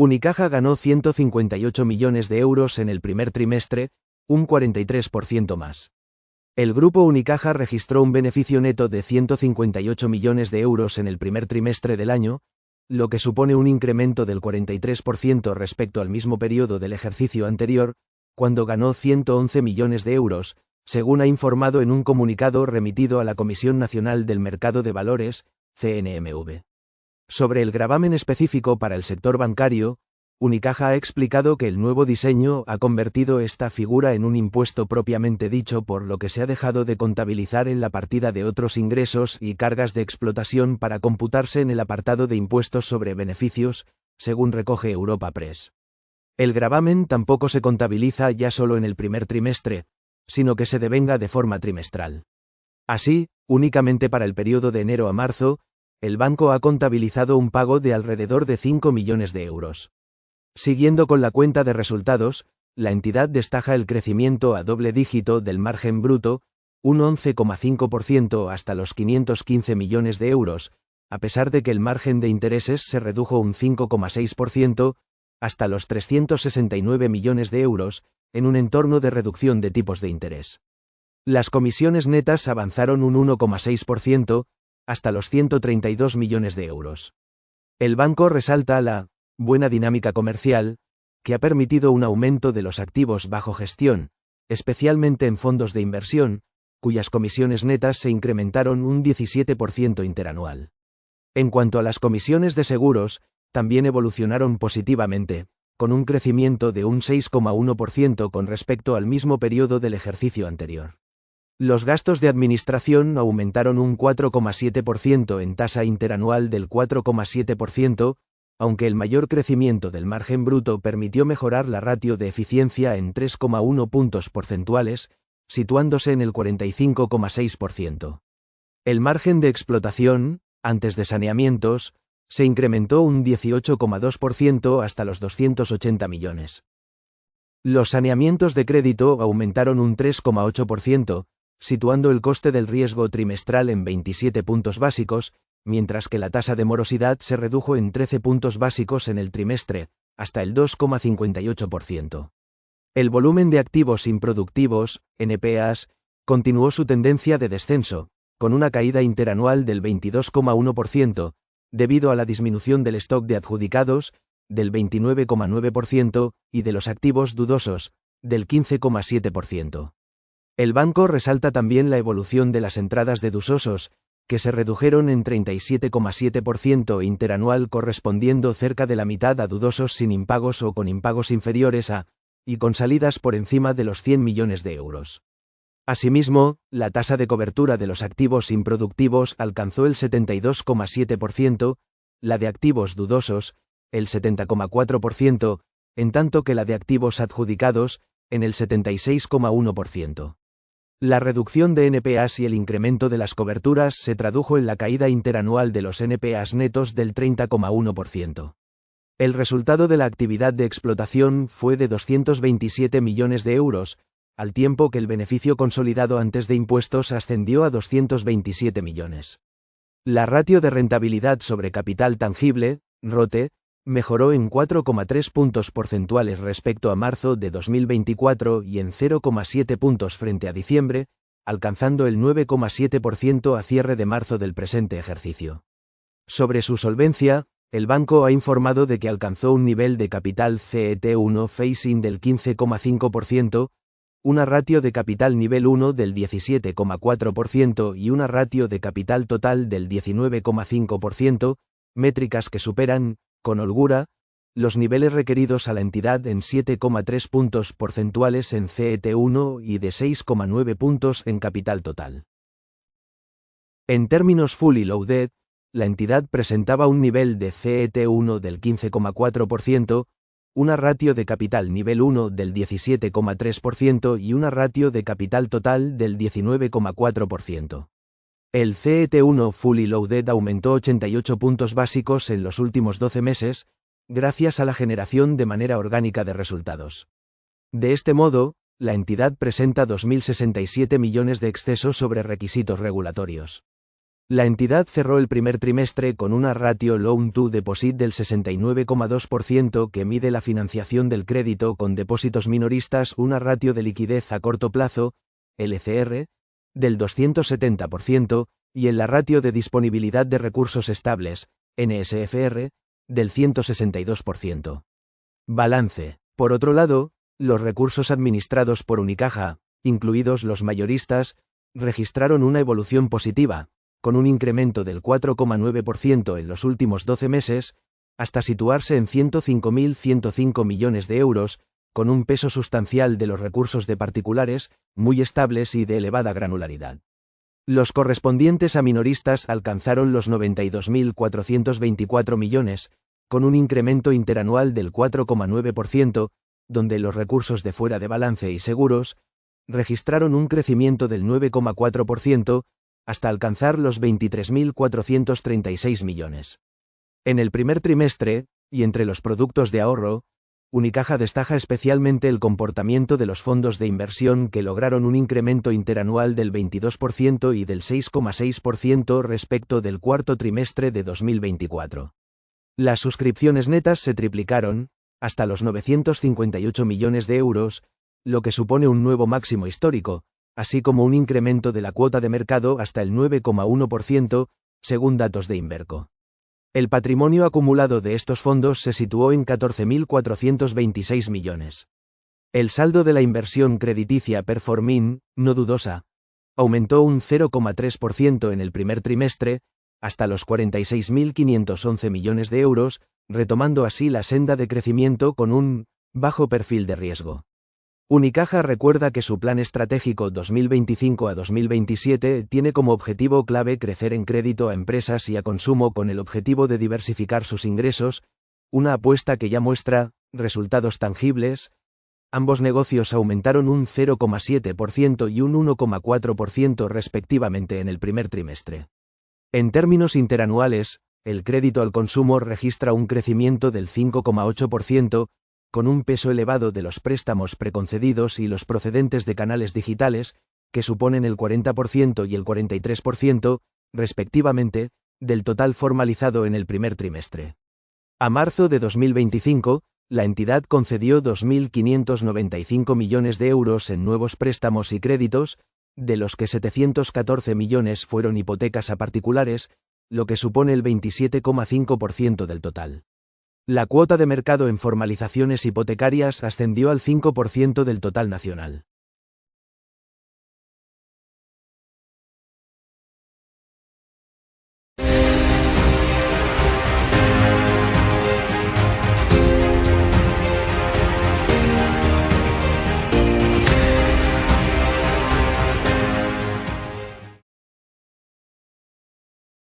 Unicaja ganó 158 millones de euros en el primer trimestre, un 43% más. El grupo Unicaja registró un beneficio neto de 158 millones de euros en el primer trimestre del año, lo que supone un incremento del 43% respecto al mismo periodo del ejercicio anterior, cuando ganó 111 millones de euros, según ha informado en un comunicado remitido a la Comisión Nacional del Mercado de Valores, CNMV. Sobre el gravamen específico para el sector bancario, Unicaja ha explicado que el nuevo diseño ha convertido esta figura en un impuesto propiamente dicho, por lo que se ha dejado de contabilizar en la partida de otros ingresos y cargas de explotación para computarse en el apartado de impuestos sobre beneficios, según recoge Europa Press. El gravamen tampoco se contabiliza ya solo en el primer trimestre, sino que se devenga de forma trimestral. Así, únicamente para el periodo de enero a marzo, el banco ha contabilizado un pago de alrededor de 5 millones de euros. Siguiendo con la cuenta de resultados, la entidad destaca el crecimiento a doble dígito del margen bruto, un 11,5% hasta los 515 millones de euros, a pesar de que el margen de intereses se redujo un 5,6%, hasta los 369 millones de euros, en un entorno de reducción de tipos de interés. Las comisiones netas avanzaron un 1,6%, hasta los 132 millones de euros. El banco resalta la buena dinámica comercial, que ha permitido un aumento de los activos bajo gestión, especialmente en fondos de inversión, cuyas comisiones netas se incrementaron un 17% interanual. En cuanto a las comisiones de seguros, también evolucionaron positivamente, con un crecimiento de un 6,1% con respecto al mismo periodo del ejercicio anterior. Los gastos de administración aumentaron un 4,7% en tasa interanual del 4,7%, aunque el mayor crecimiento del margen bruto permitió mejorar la ratio de eficiencia en 3,1 puntos porcentuales, situándose en el 45,6%. El margen de explotación, antes de saneamientos, se incrementó un 18,2% hasta los 280 millones. Los saneamientos de crédito aumentaron un 3,8%, situando el coste del riesgo trimestral en 27 puntos básicos, mientras que la tasa de morosidad se redujo en 13 puntos básicos en el trimestre, hasta el 2,58%. El volumen de activos improductivos, NPAs, continuó su tendencia de descenso, con una caída interanual del 22,1%, debido a la disminución del stock de adjudicados, del 29,9%, y de los activos dudosos, del 15,7%. El banco resalta también la evolución de las entradas de dudosos, que se redujeron en 37,7% interanual, correspondiendo cerca de la mitad a dudosos sin impagos o con impagos inferiores a, y con salidas por encima de los 100 millones de euros. Asimismo, la tasa de cobertura de los activos improductivos alcanzó el 72,7%, la de activos dudosos, el 70,4%, en tanto que la de activos adjudicados, en el 76,1%. La reducción de NPAs y el incremento de las coberturas se tradujo en la caída interanual de los NPAs netos del 30,1%. El resultado de la actividad de explotación fue de 227 millones de euros, al tiempo que el beneficio consolidado antes de impuestos ascendió a 227 millones. La ratio de rentabilidad sobre capital tangible, ROTE, mejoró en 4,3 puntos porcentuales respecto a marzo de 2024 y en 0,7 puntos frente a diciembre, alcanzando el 9,7% a cierre de marzo del presente ejercicio. Sobre su solvencia, el banco ha informado de que alcanzó un nivel de capital CET1 phase-in del 15,5%, una ratio de capital nivel 1 del 17,4% y una ratio de capital total del 19,5%, métricas que superan, con holgura, los niveles requeridos a la entidad en 7,3 puntos porcentuales en CET1 y de 6,9 puntos en capital total. En términos fully loaded, la entidad presentaba un nivel de CET1 del 15,4%, una ratio de capital nivel 1 del 17,3% y una ratio de capital total del 19,4%. El CET1 fully loaded aumentó 88 puntos básicos en los últimos 12 meses, gracias a la generación de manera orgánica de resultados. De este modo, la entidad presenta 2.067 millones de exceso sobre requisitos regulatorios. La entidad cerró el primer trimestre con una ratio Loan to Deposit del 69,2% que mide la financiación del crédito con depósitos minoristas, una ratio de liquidez a corto plazo, LCR, del 270%, y en la ratio de disponibilidad de recursos estables, NSFR, del 162%. Balance. Por otro lado, los recursos administrados por Unicaja, incluidos los mayoristas, registraron una evolución positiva, con un incremento del 4,9% en los últimos 12 meses, hasta situarse en 105.105 millones de euros, con un peso sustancial de los recursos de particulares, muy estables y de elevada granularidad. Los correspondientes a minoristas alcanzaron los 92.424 millones, con un incremento interanual del 4,9%, donde los recursos de fuera de balance y seguros registraron un crecimiento del 9,4%, hasta alcanzar los 23.436 millones. En el primer trimestre, y entre los productos de ahorro, Unicaja destaca especialmente el comportamiento de los fondos de inversión que lograron un incremento interanual del 22% y del 6,6% respecto del cuarto trimestre de 2024. Las suscripciones netas se triplicaron, hasta los 958 millones de euros, lo que supone un nuevo máximo histórico, así como un incremento de la cuota de mercado hasta el 9,1%, según datos de Inverco. El patrimonio acumulado de estos fondos se situó en 14.426 millones. El saldo de la inversión crediticia performing, no dudosa, aumentó un 0,3% en el primer trimestre, hasta los 46.511 millones de euros, retomando así la senda de crecimiento con un bajo perfil de riesgo. Unicaja recuerda que su plan estratégico 2025 a 2027 tiene como objetivo clave crecer en crédito a empresas y a consumo con el objetivo de diversificar sus ingresos, una apuesta que ya muestra resultados tangibles. Ambos negocios aumentaron un 0,7% y un 1,4% respectivamente en el primer trimestre. En términos interanuales, el crédito al consumo registra un crecimiento del 5,8%, con un peso elevado de los préstamos preconcedidos y los procedentes de canales digitales, que suponen el 40% y el 43%, respectivamente, del total formalizado en el primer trimestre. A marzo de 2025, la entidad concedió 2.595 millones de euros en nuevos préstamos y créditos, de los que 714 millones fueron hipotecas a particulares, lo que supone el 27,5% del total. La cuota de mercado en formalizaciones hipotecarias ascendió al 5% del total nacional.